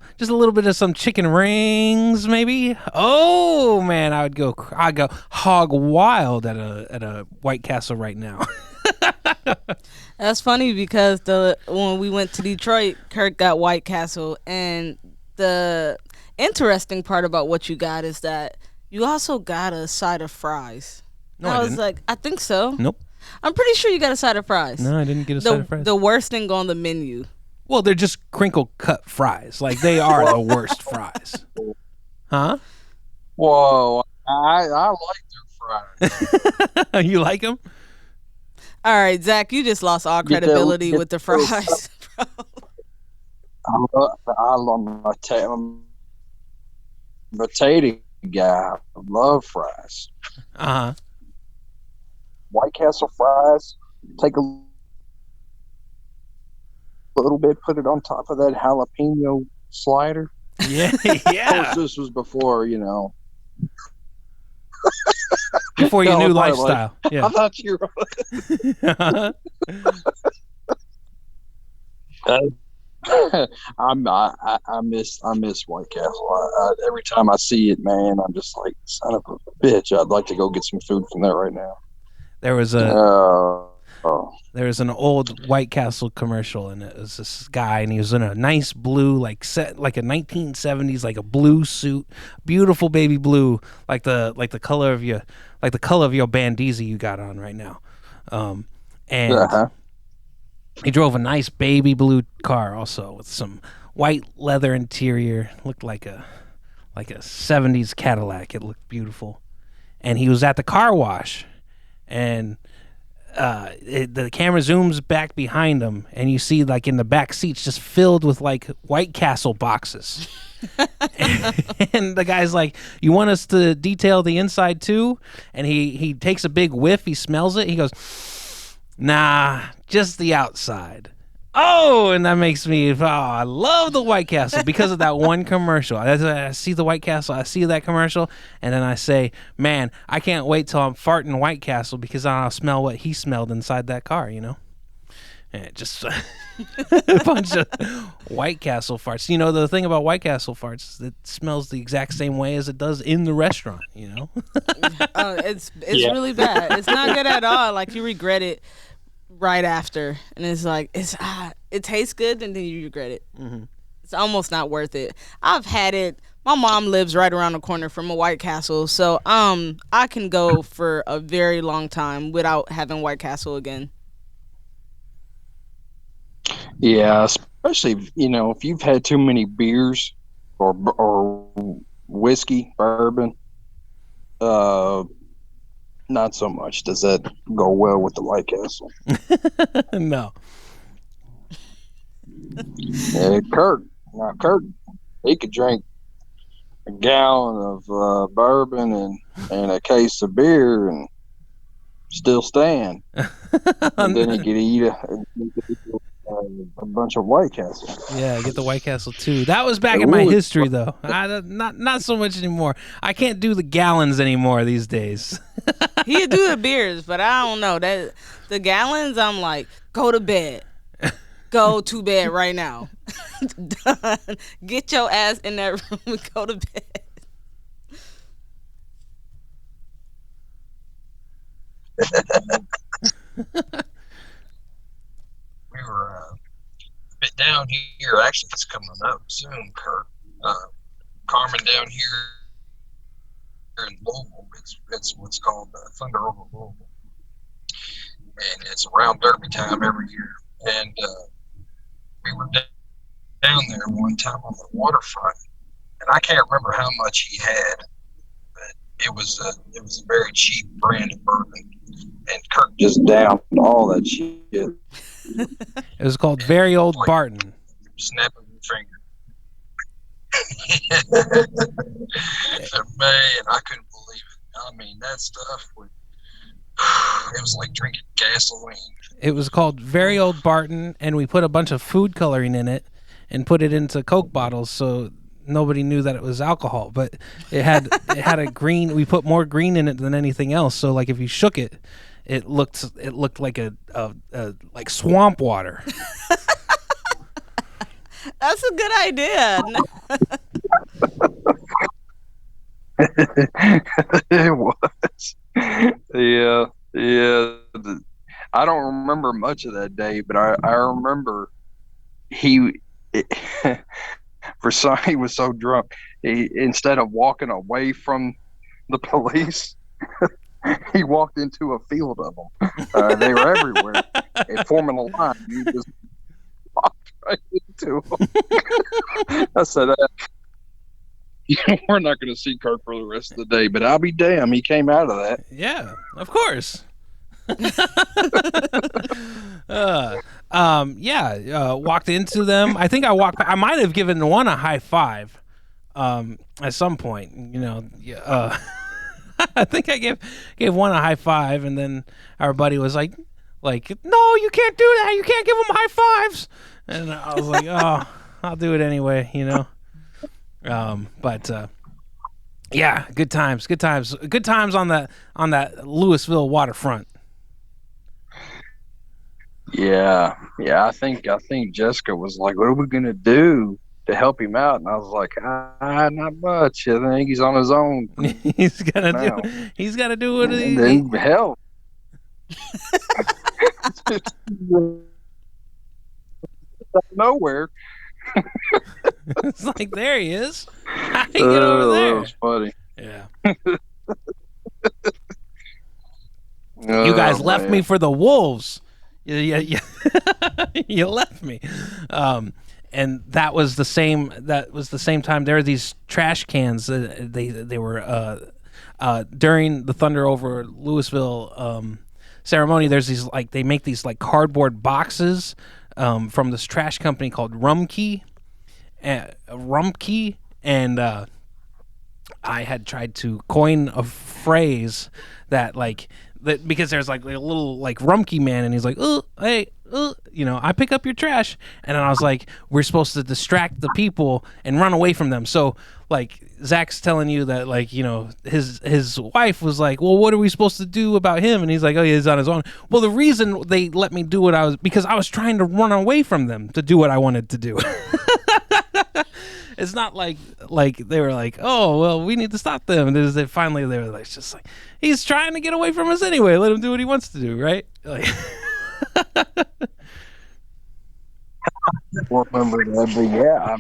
chicken rings, maybe. Oh man, I'd go hog wild at a White Castle right now. That's funny because when we went to Detroit, Kirk got White Castle, and the interesting part about what you got is that you also got a side of fries. No, I I was didn't. like, I think so. Nope. I'm pretty sure you got a side of fries. No, I didn't get a side of fries. The worst thing on the menu. Well, they're just crinkle cut fries. Like, they are the worst fries. Huh? Whoa, I like their fries. You like them? All right, Zach, you just lost all Get that- credibility get with the those- fries. I love I'm a potato guy. I love fries. Uh-huh. White Castle fries. Take a little bit, put it on top of that jalapeno slider. Yeah, Of yeah. course, this was before, Before your No, new probably lifestyle. I Yeah. thought you were. I miss White Castle. Every time I see it, man, I'm just like, son of a bitch. I'd like to go get some food from there right now. There was there was an old White Castle commercial, and it was this guy, and he was in a nice blue, like set like a 1970s, like a blue suit, beautiful baby blue, like the color of your bandizi you got on right now, and Uh-huh. he drove a nice baby blue car also with some white leather interior, looked like a 70s Cadillac. It looked beautiful, and he was at the car wash, and the camera zooms back behind him, and you see like in the back seats just filled with like White Castle boxes. And the guy's like, "You want us to detail the inside too?" And he takes a big whiff, he smells it, he goes, "Nah, just the outside." Oh, and that makes me, I love the White Castle because of that one commercial. I see the White Castle, I see that commercial, and then I say, man, I can't wait till I'm farting White Castle because then I'll smell what he smelled inside that car, And it just a bunch of White Castle farts. You know, the thing about White Castle farts is it smells the exact same way as it does in the restaurant, It's really bad. It's not good at all. Like, you regret it right after, and it's like it tastes good, and then you regret it. Mm-hmm. It's almost not worth it. I've had it. My mom lives right around the corner from a White Castle, so I can go for a very long time without having White Castle again. Yeah, especially if you've had too many beers or whiskey, bourbon. Not so much does that go well with the White Castle. No. Yeah, Kirk, he could drink a gallon of bourbon and a case of beer and still stand. And then he could eat a bunch of White Castle. Yeah, get the White Castle too. That was back in my history, though. Not so much anymore. I can't do the gallons anymore these days. He'd do the beers, but I don't know that the gallons. I'm like, go to bed, go to bed right now. Done. Get your ass in that room and go to bed. We were a bit down here. Actually, it's coming up soon, Kurt. Carmen down here in Louisville. It's what's called Thunder Over Louisville, and it's around Derby time every year. And we were down there one time on the waterfront, and I can't remember how much he had, but it was a very cheap brand of bourbon, and Kirk just downed all that shit. It was called Very Old Barton. Snapping your finger. Man, I couldn't believe it. I mean, that stuff would. It was like drinking gasoline. It was called Very Old Barton, and we put a bunch of food coloring in it and put it into Coke bottles so nobody knew that it was alcohol. But it had a green. We put more green in it than anything else. So like if you shook it, it looked like a like swamp water. That's a good idea. It was. Yeah. I don't remember much of that day, but I remember he was so drunk. He, instead of walking away from the police, he walked into a field of them. They were everywhere, and forming a line. He just walked right into them. I said, we're not going to see Kirk for the rest of the day, but I'll be damned, he came out of that. Yeah, of course. Walked into them. I think I might have given one a high five at some point. You know, I think I gave one a high five, and then our buddy was like, no, you can't do that. You can't give them high fives. And I was like, oh, I'll do it anyway. You know. Yeah, good times on that Louisville waterfront. Yeah. I think Jessica was like, "What are we gonna do to help him out?" And I was like, not much. I think he's on his own. He's got to do what he then help. Nowhere. It's like, there he is. How do you get over there? That was funny. Yeah. You guys left me for the wolves. Yeah. You left me. And that was the same time there were these trash cans. They were during the Thunder over Louisville ceremony. There's these they make these cardboard boxes from this trash company called Rumpke, and I had tried to coin a phrase that because there's a little Rumpke man, and he's like, "Oh, hey, I pick up your trash," and then I was like, "We're supposed to distract the people and run away from them." So Zach's telling you that his wife was like, "Well, what are we supposed to do about him?" And he's like, "Oh, yeah, he's on his own." Well, the reason they let me do because I was trying to run away from them to do what I wanted to do. It's not like they were like, "Oh, well, we need to stop them." And finally they were just like, "He's trying to get away from us anyway. Let him do what he wants to do, right?" Remember that, but yeah,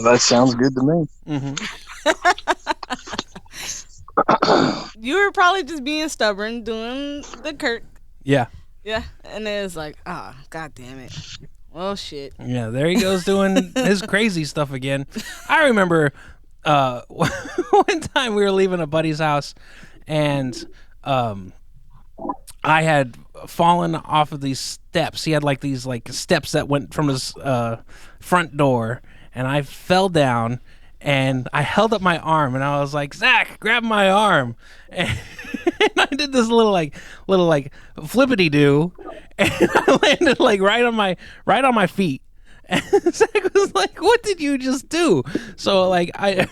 that sounds good to me. Mm-hmm. You were probably just being stubborn, doing the Kirk. Yeah. Yeah, and then it's like, god damn it. Well, shit. Yeah, there he goes doing his crazy stuff again. I remember one time we were leaving a buddy's house, and I had fallen off of these steps. He had these steps that went from his front door, and I fell down. And I held up my arm, and I was like, "Zach, grab my arm!" And I did this little flippity do, and I landed like right on my feet. And Zach was like, "What did you just do?" So like I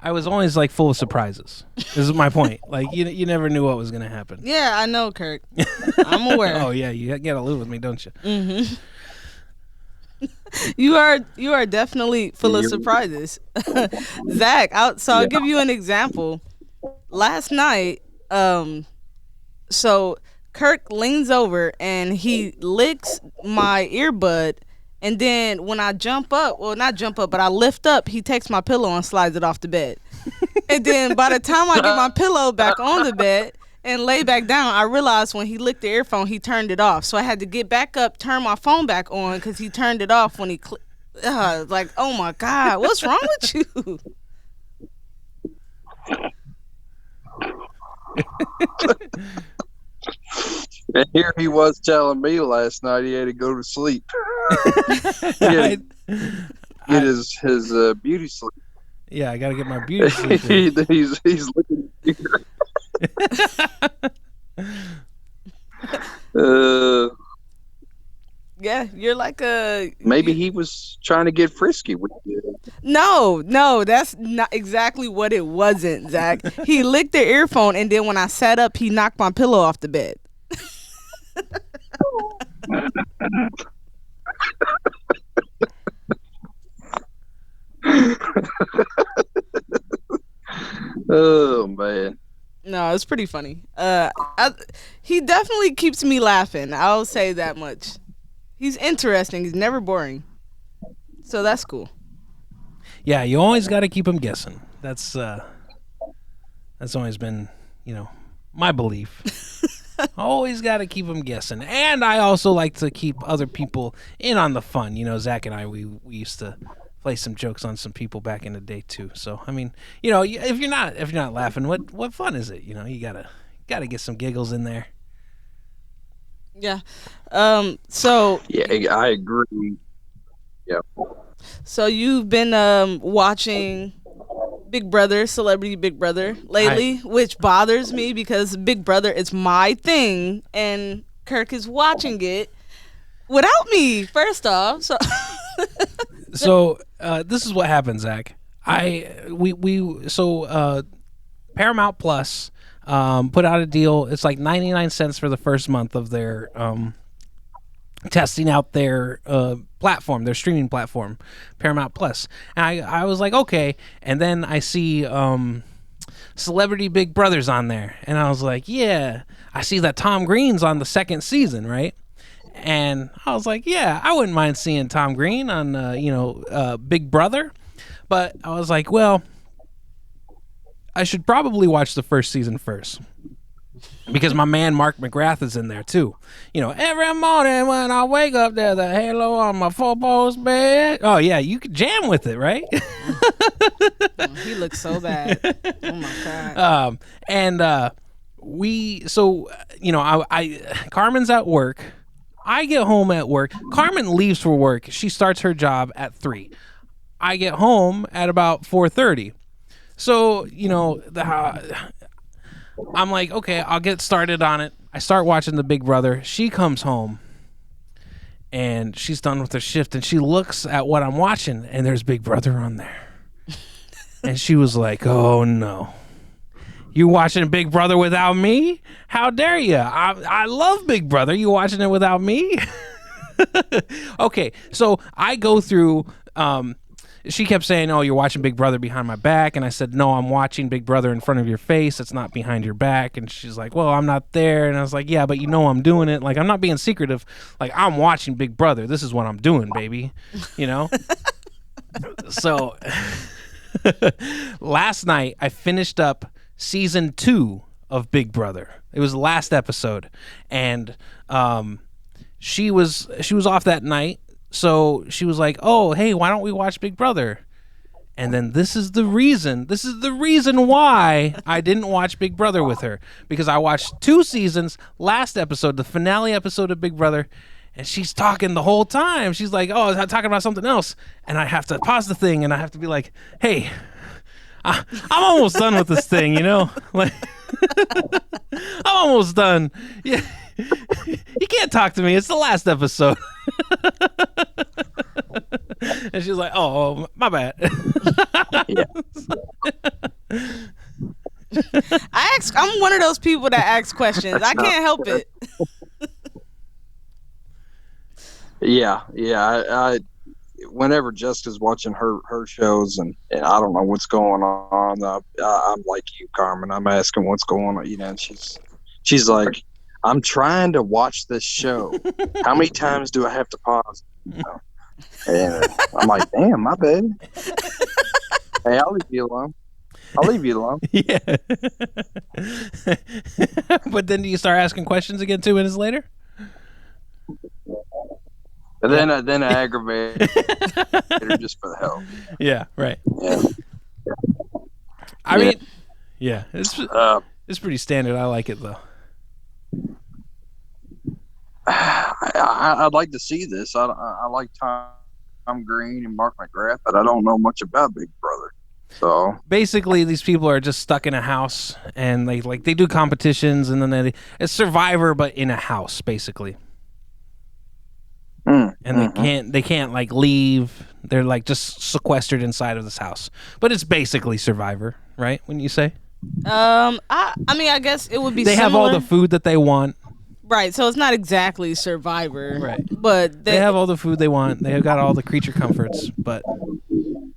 was always like full of surprises. This is my point. Like you never knew what was gonna happen. Yeah, I know, Kirk. I'm aware. Oh yeah, you gotta live with me, don't you? Mm-hmm. You are definitely full of surprises. Zach, I'll give you an example. Last night, so Kirk leans over and he licks my earbud, and then when I but I lift up, he takes my pillow and slides it off the bed. And then by the time I get my pillow back on the bed and lay back down, I realized when he licked the earphone, he turned it off. So I had to get back up, turn my phone back on, because he turned it off when he like, oh my God, what's wrong with you? And here he was telling me last night he had to go to sleep. Get his beauty sleep. Yeah, I gotta get my beauty sleep. he's looking here. Yeah, you're like maybe he was trying to get frisky with you. No, that's not exactly what it wasn't, Zach. He licked the earphone, and then when I sat up, he knocked my pillow off the bed. Oh man. No, it's pretty funny. He definitely keeps me laughing. I'll say that much. He's interesting. He's never boring. So that's cool. Yeah, you always got to keep him guessing. That's always been, my belief. Always got to keep him guessing. And I also like to keep other people in on the fun. Zach and I, we used to play some jokes on some people back in the day too. So I mean, if you're not laughing, what fun is it? You gotta get some giggles in there. Yeah. So yeah, I agree. Yeah. So you've been watching Big Brother, Celebrity Big Brother lately, which bothers me because Big Brother is my thing, and Kirk is watching it without me. First off, so this is what happened, Zach. Paramount Plus put out a deal. It's like 99 cents for the first month of their testing out their platform, their streaming platform, Paramount Plus. And I was like, okay. And then I see Celebrity Big Brother's on there, and I was like, yeah. I see that Tom Green's on the second season, right? And I was like, yeah, I wouldn't mind seeing Tom Green on, Big Brother. But I was like, well, I should probably watch the first season first. Because my man Mark McGrath is in there, too. Every morning when I wake up, there's a halo on my four-post bed. Oh, yeah, you could jam with it, right? He looks so bad. Oh, my God. Carmen's at work. I get home at work. Carmen leaves for work. She starts her job at 3. I get home at about 4:30. So, I'm like, okay, I'll get started on it. I start watching the Big Brother. She comes home, and she's done with her shift, and she looks at what I'm watching, and there's Big Brother on there. And she was like, oh, no. You watching Big Brother without me? How dare you? I love Big Brother. You watching it without me? Okay, so I go through... she kept saying, oh, you're watching Big Brother behind my back. And I said, no, I'm watching Big Brother in front of your face. It's not behind your back. And she's like, well, I'm not there. And I was like, yeah, but I'm doing it. Like, I'm not being secretive. Like, I'm watching Big Brother. This is what I'm doing, baby. So last night I finished up season 2 of Big Brother. It was the last episode. And she was off that night. So she was like, oh, hey, why don't we watch Big Brother? And then this is the reason why I didn't watch Big Brother with her. Because I watched 2 seasons, last episode, the finale episode of Big Brother, and she's talking the whole time. She's like, oh, I'm talking about something else, and I have to pause the thing, and I have to be like, hey, I'm almost done with this thing, you know, like I'm almost done. Yeah, you can't talk to me. It's the last episode. And she's like, oh, my bad. I'm one of those people that asks questions. I can't help it. Yeah. I whenever Jessica's watching her shows and I don't know what's going on, I'm like you, Carmen. I'm asking what's going on, you know. And she's like, I'm trying to watch this show. How many times do I have to pause? You know? And I'm like, damn, my bad. Hey, I'll leave you alone. Yeah. But then do you start asking questions again 2 minutes later? And then I aggravate her just for the hell. Yeah, right. Yeah. I mean, yeah, it's pretty standard. I like it though. I'd like to see this. I like Tom Green and Mark McGrath, but I don't know much about Big Brother. So basically, these people are just stuck in a house, and they do competitions, and then it's Survivor, but in a house, basically. And they can't like leave. They're like just sequestered inside of this house. But it's basically Survivor, right? Wouldn't you say? I mean, I guess it would be. They have all the food that they want. Right, so it's not exactly Survivor. Right. But they have all the food they want. They have got all the creature comforts, but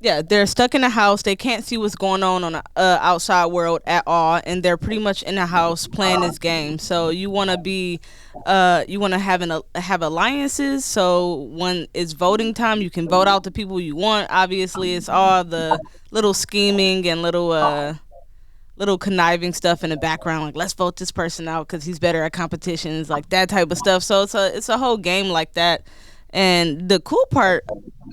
yeah, they're stuck in a house. They can't see what's going on the outside world at all, and they're pretty much in the house playing this game. So you want to be, you want to have alliances. So when it's voting time, you can vote out the people you want. Obviously, it's all the little scheming and little conniving stuff in the background, like let's vote this person out because he's better at competitions, like that type of stuff. So it's a whole game like that. And the cool part,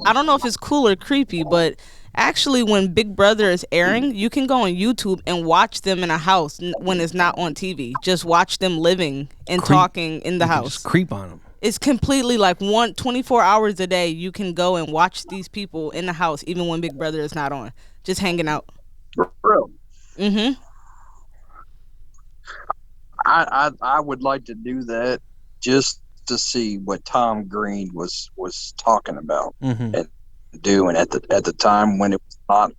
I don't know if it's cool or creepy, but actually when Big Brother is airing, you can go on YouTube and watch them in a house when it's not on TV. Just watch them living and talking in the house. Just creep on them. It's completely like 24 hours a day. You can go and watch these people in the house, even when Big Brother is not on, just hanging out. Mm-hmm. I would like to do that just to see what Tom Green was talking about and doing at the time when it was not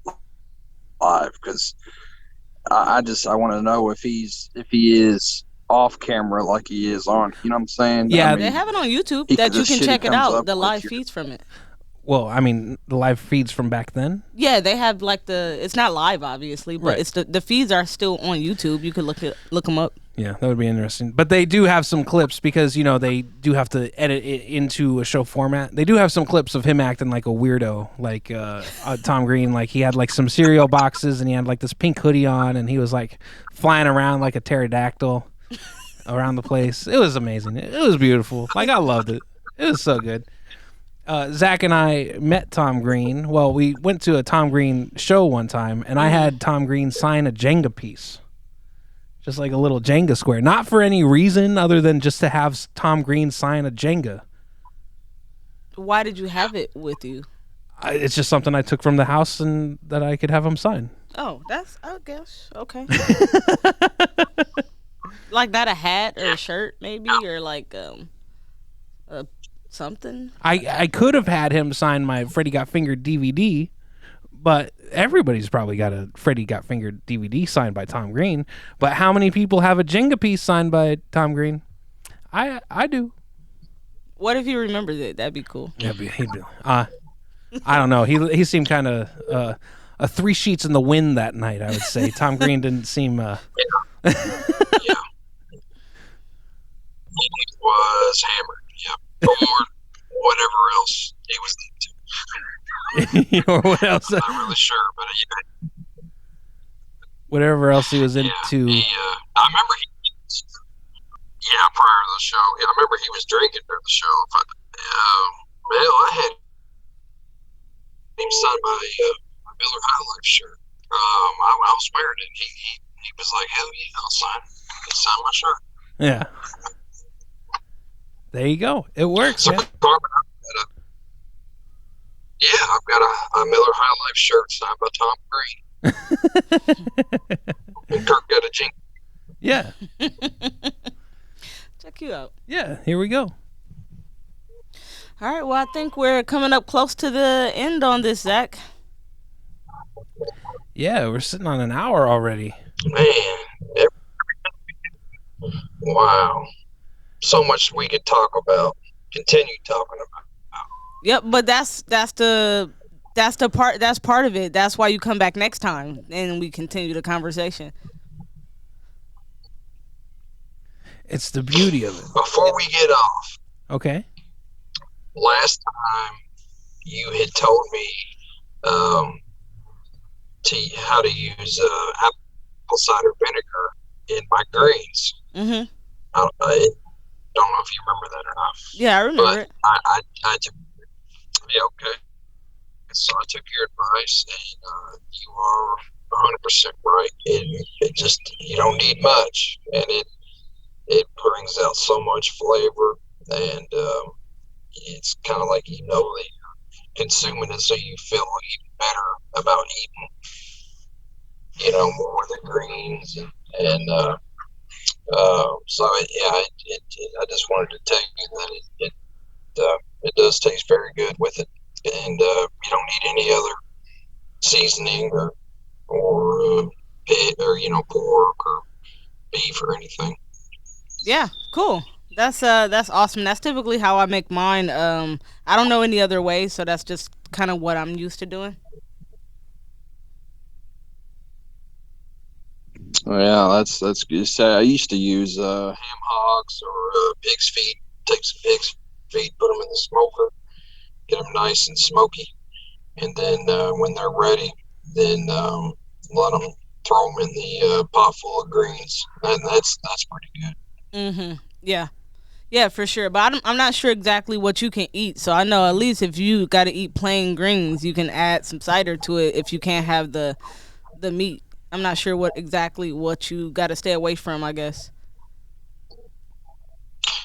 live, because I want to know if he is off camera like he is on. You know what I'm saying? Yeah, I mean, they have it on YouTube that you can check it out. The live feeds from it. Well, I mean, the live feeds from back then? Yeah, they have like it's not live obviously, but right. It's the feeds are still on YouTube. You could look them up. Yeah, that would be interesting. But they do have some clips because, you know, they do have to edit it into a show format. They do have some clips of him acting like a weirdo, like Tom Green. Like he had like some cereal boxes and he had like this pink hoodie on and he was like flying around like a pterodactyl around the place. It was amazing. It was beautiful. Like I loved it. It was so good. Zach and I met Tom Green. Well, we went to a Tom Green show one time and I had Tom Green sign a Jenga piece. Just like a little Jenga square. Not for any reason other than just to have Tom Green sign a Jenga. Why did you have it with you? It's just something I took from the house and that I could have him sign. Oh, that's, I guess, okay. Like not a hat or a shirt maybe, or like something? I could have had him sign my Freddy Got Fingered DVD, but everybody's probably got a Freddy Got Fingered DVD signed by Tom Green. But how many people have a Jenga piece signed by Tom Green? I do. What if he remembers it? That'd be cool. Yeah, he'd be. I don't know. He seemed kind of a 3 sheets in the wind that night, I would say. Tom Green didn't seem. Yeah. He was hammered. Yep. Or whatever else he was into. Or what else? I'm not really sure, but whatever else he was into. I remember prior to the show, I remember he was drinking during the show. But I had him signed by my Miller High Life shirt. I was wearing it. He was like, "Hell yeah, I'll sign." He signed my shirt. Yeah. There you go. It works, So, man. Carmen, I've got a Miller High Life shirt signed by Tom Green. And Kirk got a jink. Yeah. Check you out. Yeah. Here we go. All right. Well, I think we're coming up close to the end on this, Zach. Yeah, we're sitting on an hour already. Man, wow. So much we could talk about. Continue talking about. Yep, but that's part of it. That's why you come back next time and we continue the conversation. It's the beauty of it. Before we get off, Okay. last time you had told me how to use apple cider vinegar in my greens. Mhm. I don't know if you remember that or not. Yeah, I remember it. I took, yeah, okay. So I took your advice, and you are 100% right. It just, you don't need much, and it brings out so much flavor, and it's kind of like, that you're consuming it, so you feel even better about eating, more of the greens, and so I just wanted to tell you that it does taste very good with it, and you don't need any other seasoning or pork or beef or anything. Yeah, cool. That's awesome. That's typically how I make mine. I don't know any other way, so that's just kind of what I'm used to doing. Yeah, that's good. So I used to use ham hocks or pig's feet. Take some pig's feet, put them in the smoker, get them nice and smoky, and then when they're ready, then let them throw them in the pot full of greens, and that's pretty good. Mhm. Yeah. Yeah, for sure. But I'm not sure exactly what you can eat. So I know at least if you got to eat plain greens, you can add some cider to it if you can't have the meat. I'm not sure what you got to stay away from, I guess.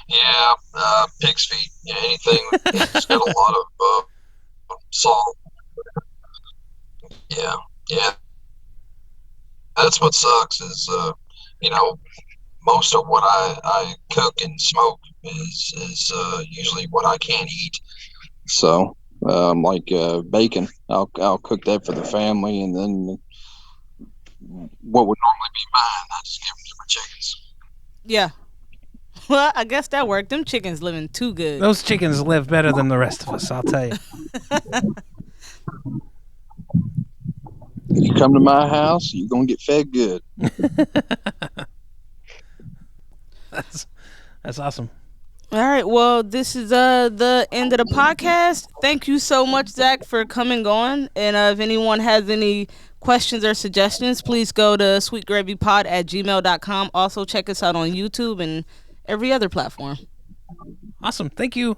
Yeah, pig's feet. Yeah, anything that's got a lot of salt. Yeah, yeah. That's what sucks is most of what I cook and smoke is usually what I can't eat. So like bacon, I'll cook that for the family, and then what would normally be mine, I just give them to my chickens. Yeah. Well, I guess that worked. Them chickens living too good. Those chickens live better than the rest of us, I'll tell you. You come to my house, you're gonna get fed good. That's awesome. All right. Well, this is the end of the podcast. Thank you so much, Zach, for coming on. And if anyone has any questions or suggestions, please go to sweetgravypod@gmail.com. Also, check us out on YouTube and every other platform. Awesome. Thank you.